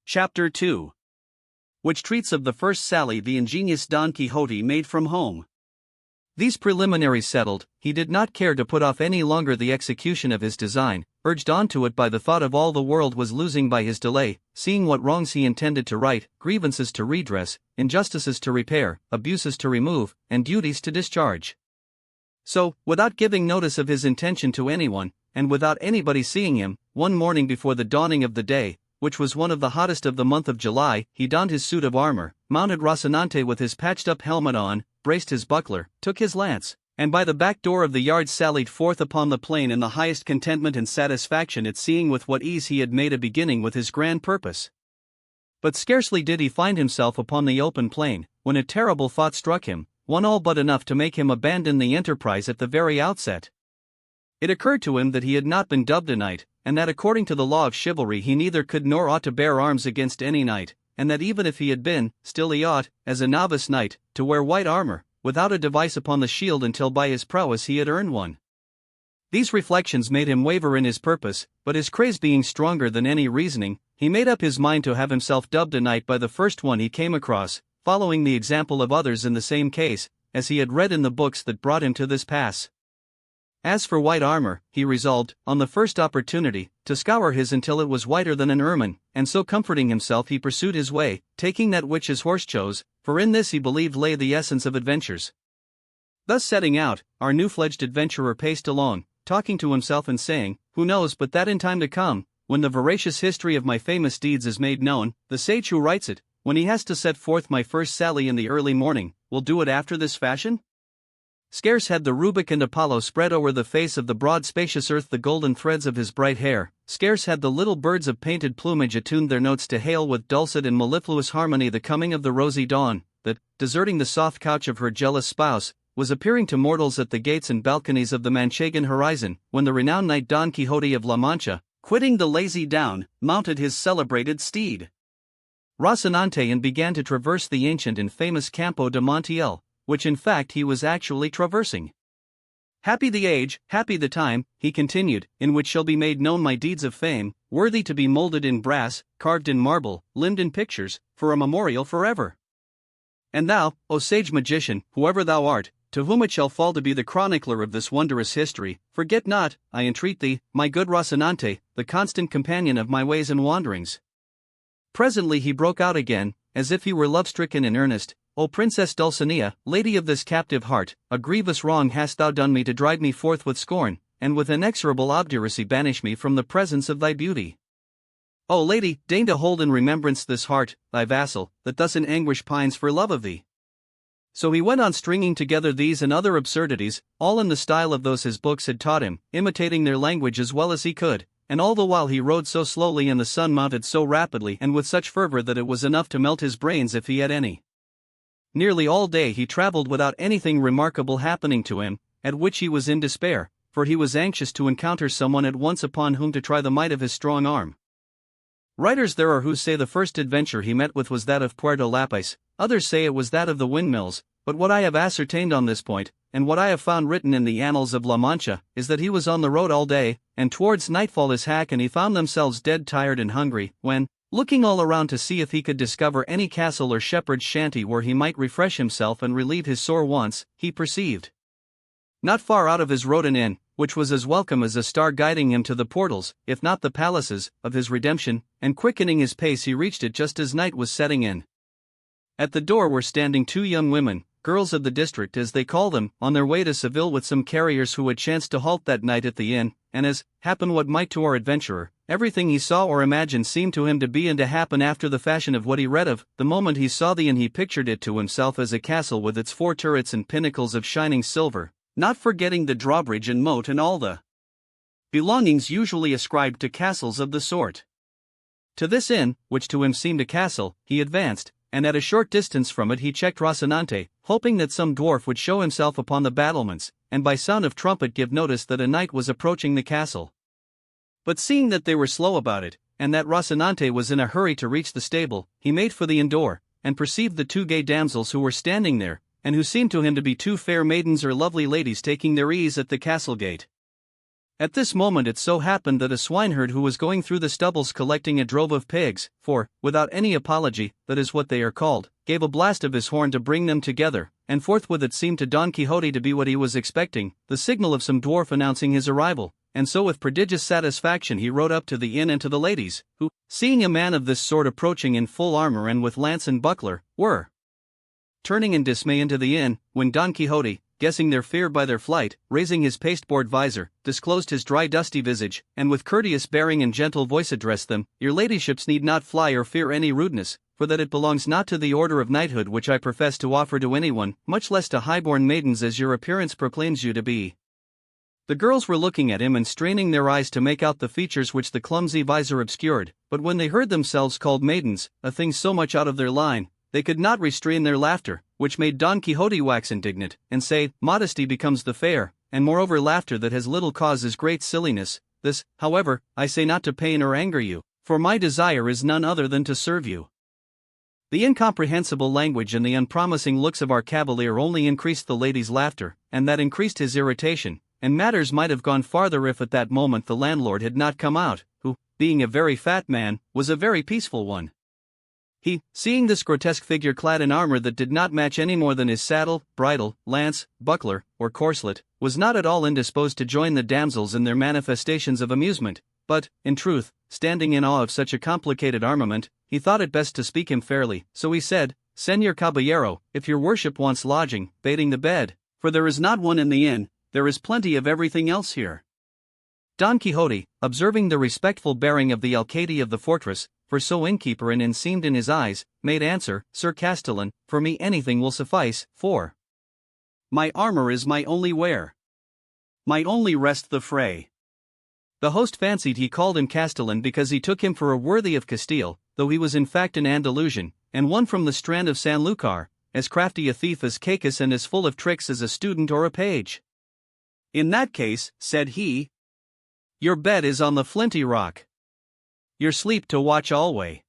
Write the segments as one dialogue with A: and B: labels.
A: Chapter 2. Which treats of the first sally the ingenious Don Quixote made from home. These preliminaries settled, he did not care to put off any longer the execution of his design, urged on to it by the thought of all the world was losing by his delay, seeing what wrongs he intended to right, grievances to redress, injustices to repair, abuses to remove, and duties to discharge. So, without giving notice of his intention to anyone, and without anybody seeing him, one morning before the dawning of the day, which was one of the hottest of the month of July, he donned his suit of armor, mounted Rocinante with his patched-up helmet on, braced his buckler, took his lance, and by the back door of the yard sallied forth upon the plain in the highest contentment and satisfaction at seeing with what ease he had made a beginning with his grand purpose. But scarcely did he find himself upon the open plain, when a terrible thought struck him, one all but enough to make him abandon the enterprise at the very outset. It occurred to him that he had not been dubbed a knight, and that according to the law of chivalry he neither could nor ought to bear arms against any knight, and that even if he had been, still he ought, as a novice knight, to wear white armor, without a device upon the shield until by his prowess he had earned one. These reflections made him waver in his purpose, but his craze being stronger than any reasoning, he made up his mind to have himself dubbed a knight by the first one he came across, following the example of others in the same case, as he had read in the books that brought him to this pass. As for white armor, he resolved, on the first opportunity, to scour his until it was whiter than an ermine, and so comforting himself he pursued his way, taking that which his horse chose, for in this he believed lay the essence of adventures. Thus setting out, our new-fledged adventurer paced along, talking to himself and saying, "Who knows but that in time to come, when the veracious history of my famous deeds is made known, the sage who writes it, when he has to set forth my first sally in the early morning, will do it after this fashion?" Scarce had the Rubik and Apollo spread over the face of the broad spacious earth the golden threads of his bright hair, scarce had the little birds of painted plumage attuned their notes to hail with dulcet and mellifluous harmony the coming of the rosy dawn, that, deserting the soft couch of her jealous spouse, was appearing to mortals at the gates and balconies of the Manchegan horizon, when the renowned knight Don Quixote of La Mancha, quitting the lazy down, mounted his celebrated steed Rocinante and began to traverse the ancient and famous Campo de Montiel, which in fact he was actually traversing. "Happy the age, happy the time," he continued, "in which shall be made known my deeds of fame, worthy to be molded in brass, carved in marble, limned in pictures, for a memorial forever. And thou, O sage magician, whoever thou art, to whom it shall fall to be the chronicler of this wondrous history, forget not, I entreat thee, my good Rocinante, the constant companion of my ways and wanderings." Presently he broke out again, as if he were love-stricken in earnest, "O Princess Dulcinea, lady of this captive heart, a grievous wrong hast thou done me to drive me forth with scorn, and with inexorable obduracy banish me from the presence of thy beauty. O lady, deign to hold in remembrance this heart, thy vassal, that thus in anguish pines for love of thee." So he went on stringing together these and other absurdities, all in the style of those his books had taught him, imitating their language as well as he could, and all the while he rode so slowly and the sun mounted so rapidly and with such fervor that it was enough to melt his brains if he had any. Nearly all day he traveled without anything remarkable happening to him, at which he was in despair, for he was anxious to encounter someone at once upon whom to try the might of his strong arm. Writers there are who say the first adventure he met with was that of Puerto Lapis, others say it was that of the windmills, but what I have ascertained on this point, and what I have found written in the annals of La Mancha, is that he was on the road all day, and towards nightfall his hack and he found themselves dead tired and hungry, when, looking all around to see if he could discover any castle or shepherd's shanty where he might refresh himself and relieve his sore wants, he perceived, not far out of his road, an inn, which was as welcome as a star guiding him to the portals, if not the palaces, of his redemption, and quickening his pace he reached it just as night was setting in. At the door were standing two young women, girls of the district as they call them, on their way to Seville with some carriers who had chanced to halt that night at the inn, and as, happen what might to our adventurer, everything he saw or imagined seemed to him to be and to happen after the fashion of what he read of. The moment he saw the inn he pictured it to himself as a castle with its 4 turrets and pinnacles of shining silver, not forgetting the drawbridge and moat and all the belongings usually ascribed to castles of the sort. To this inn, which to him seemed a castle, he advanced, and at a short distance from it he checked Rocinante, hoping that some dwarf would show himself upon the battlements, and by sound of trumpet give notice that a knight was approaching the castle. But seeing that they were slow about it, and that Rocinante was in a hurry to reach the stable, he made for the inn door, and perceived the 2 gay damsels who were standing there, and who seemed to him to be 2 fair maidens or lovely ladies taking their ease at the castle gate. At this moment it so happened that a swineherd who was going through the stubbles collecting a drove of pigs, for, without any apology, that is what they are called, gave a blast of his horn to bring them together, and forthwith it seemed to Don Quixote to be what he was expecting, the signal of some dwarf announcing his arrival, and so with prodigious satisfaction he rode up to the inn and to the ladies, who, seeing a man of this sort approaching in full armor and with lance and buckler, were turning in dismay into the inn, when Don Quixote, guessing their fear by their flight, raising his pasteboard visor, disclosed his dry dusty visage, and with courteous bearing and gentle voice addressed them, "Your ladyships need not fly or fear any rudeness, for that it belongs not to the order of knighthood which I profess to offer to anyone, much less to highborn maidens as your appearance proclaims you to be." The girls were looking at him and straining their eyes to make out the features which the clumsy visor obscured, but when they heard themselves called maidens, a thing so much out of their line, they could not restrain their laughter, which made Don Quixote wax indignant, and say, "Modesty becomes the fair, and moreover laughter that has little cause is great silliness." This, however, I say not to pain or anger you, for my desire is none other than to serve you. The incomprehensible language and the unpromising looks of our cavalier only increased the lady's laughter, and that increased his irritation, and matters might have gone farther if at that moment the landlord had not come out, who, being a very fat man, was a very peaceful one. He, seeing this grotesque figure clad in armor that did not match any more than his saddle, bridle, lance, buckler, or corslet, was not at all indisposed to join the damsels in their manifestations of amusement, but, in truth, standing in awe of such a complicated armament, he thought it best to speak him fairly, so he said, "Señor Caballero, if your worship wants lodging, baiting the bed, for there is not one in the inn, there is plenty of everything else here." Don Quixote, observing the respectful bearing of the alcaide of the fortress, for so innkeeper and seemed in his eyes, made answer, "Sir Castellan, for me anything will suffice, for my armor is my only wear. Might only rest the fray." The host fancied he called him Castellan because he took him for a worthy of Castile, though he was in fact an Andalusian, and one from the strand of Sanlúcar, as crafty a thief as Cacus and as full of tricks as a student or a page. "In that case," said he, "your bed is on the flinty rock, your sleep to watch alway.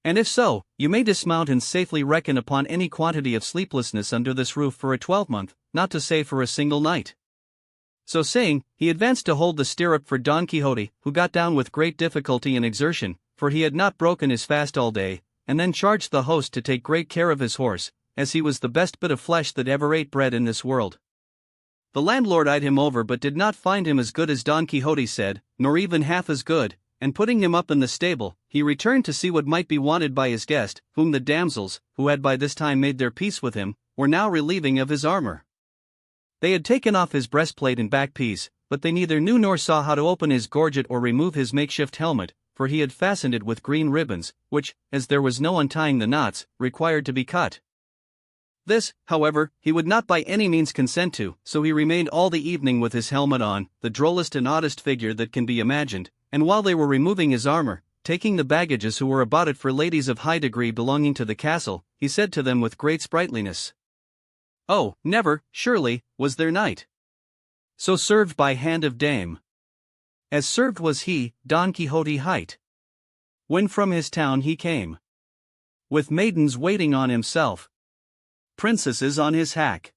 A: And if so, you may dismount and safely reckon upon any quantity of sleeplessness under this roof for a 12-month, not to say for a single night." So saying, he advanced to hold the stirrup for Don Quixote, who got down with great difficulty and exertion, for he had not broken his fast all day, and then charged the host to take great care of his horse, as he was the best bit of flesh that ever ate bread in this world. The landlord eyed him over but did not find him as good as Don Quixote said, nor even half as good, and putting him up in the stable, he returned to see what might be wanted by his guest, whom the damsels, who had by this time made their peace with him, were now relieving of his armor. They had taken off his breastplate and back piece, but they neither knew nor saw how to open his gorget or remove his makeshift helmet, for he had fastened it with green ribbons, which, as there was no untying the knots, required to be cut. This, however, he would not by any means consent to, so he remained all the evening with his helmet on, the drollest and oddest figure that can be imagined, and while they were removing his armor, taking the baggages who were about it for ladies of high degree belonging to the castle, he said to them with great sprightliness, "Oh, never, surely, was there knight so served by hand of dame, as served was he, Don Quixote hight, when from his town he came, with maidens waiting on himself, princesses on his hack.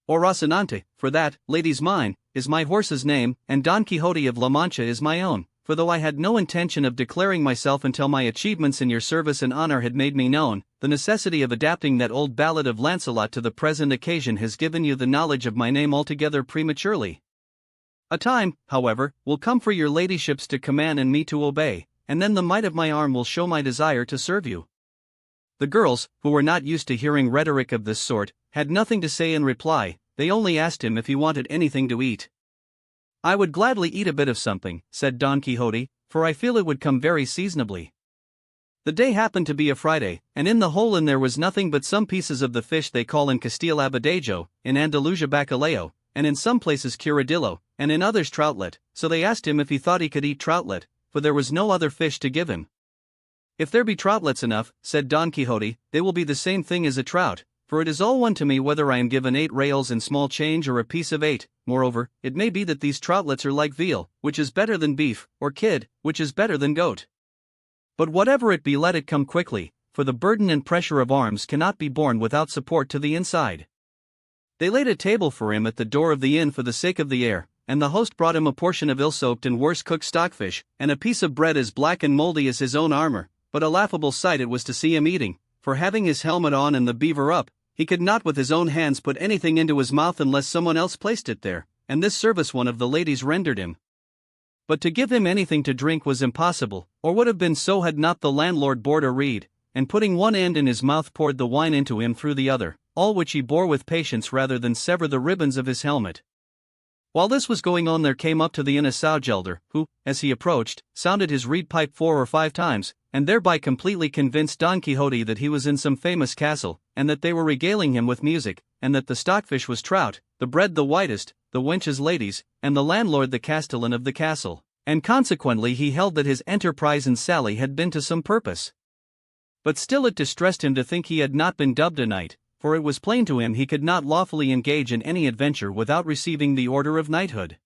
A: Or Rocinante, for that, ladies mine, is my horse's name, and Don Quixote of La Mancha is my own, for though I had no intention of declaring myself until my achievements in your service and honor had made me known, the necessity of adapting that old ballad of Lancelot to the present occasion has given you the knowledge of my name altogether prematurely. A time, however, will come for your ladyships to command and me to obey, and then the might of my arm will show my desire to serve you." The girls, who were not used to hearing rhetoric of this sort, had nothing to say in reply. They only asked him if he wanted anything to eat. "I would gladly eat a bit of something," said Don Quixote, "for I feel it would come very seasonably." The day happened to be a Friday, and in the whole inn there was nothing but some pieces of the fish they call in Castile abadejo, in Andalusia bacalao, and in some places curadillo, and in others troutlet, so they asked him if he thought he could eat troutlet, for there was no other fish to give him. "If there be troutlets enough," said Don Quixote, "they will be the same thing as a trout, for it is all one to me whether I am given 8 reals in small change or a piece of 8, moreover, it may be that these troutlets are like veal, which is better than beef, or kid, which is better than goat. But whatever it be let it come quickly, for the burden and pressure of arms cannot be borne without support to the inside." They laid a table for him at the door of the inn for the sake of the air, and the host brought him a portion of ill-soaked and worse-cooked stockfish, and a piece of bread as black and moldy as his own armor, but a laughable sight it was to see him eating, for having his helmet on and the beaver up, he could not with his own hands put anything into his mouth unless someone else placed it there, and this service one of the ladies rendered him. But to give him anything to drink was impossible, or would have been so had not the landlord bored a reed, and putting one end in his mouth poured the wine into him through the other, all which he bore with patience rather than sever the ribbons of his helmet. While this was going on there came up to the inn a sowgelder, who, as he approached, sounded his reed pipe 4 or 5 times, and thereby completely convinced Don Quixote that he was in some famous castle, and that they were regaling him with music, and that the stockfish was trout, the bread the whitest, the wenches ladies, and the landlord the castellan of the castle, and consequently he held that his enterprise and sally had been to some purpose. But still it distressed him to think he had not been dubbed a knight, for it was plain to him he could not lawfully engage in any adventure without receiving the order of knighthood.